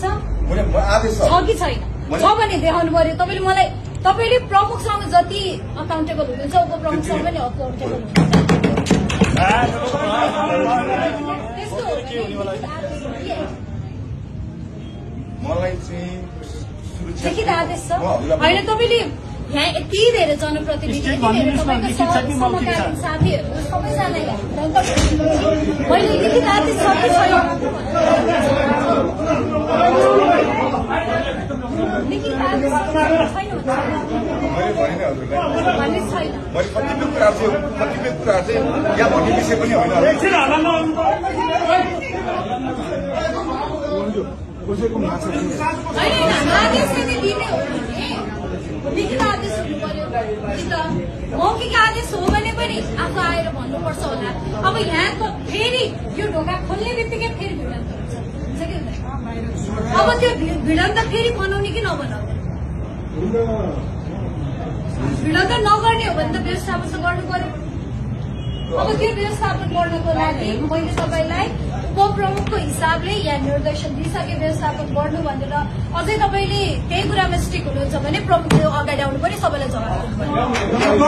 छ आदेश छ कि छैन? छ भने देखाउनु पर्यो। तपाईँले मलाई तपाईँले प्रमुखसँग जति अकाउन्टेबल हुनुहुन्छ उपप्रमुखसँग पनि अकाउन्टेबल हुनुहुन्छ। मलाई चाहिँ लिखित आदेश छ होइन? तपाईँले यहाँ यति धेरै जनप्रतिनिधि तपाईँको साथीहरू सबैजनालाई मैले लिखित आदेश छ कि छैन? लिखित आदेश छैन भन्ने छैन। कतिपय कुरा चाहिँ यहाँ भन्ने विषय पनि होइन। आदेश दिने हो भने लिखित आदेश हुनु पर्यो कि त मौखिक आदेश हो भने पनि आफू आएर भन्नुपर्छ होला। अब यहाँ त फेरि यो ढोका खोल्ने बित्तिकै फेरि भिडन्त हुन्छ कि हुँदैन? अब त्यो भिडन्त फेरि बनाउने कि नबनाउने? भिडन्त नगर्ने हो भने त व्यवस्थापन त गर्नु पर्यो। अब त्यो व्यवस्थापन गर्नको लागि मैले तपाईँलाई उपप्रमुखको हिसाबले यहाँ निर्देशन दिइसके व्यवस्थापन गर्नु भनेर अझै तपाईँले त्यही कुरामा स्टिक हुनुहुन्छ भने प्रमुखले अगाडि आउनु पनि सबैलाई जवाब दिनु पर्यो।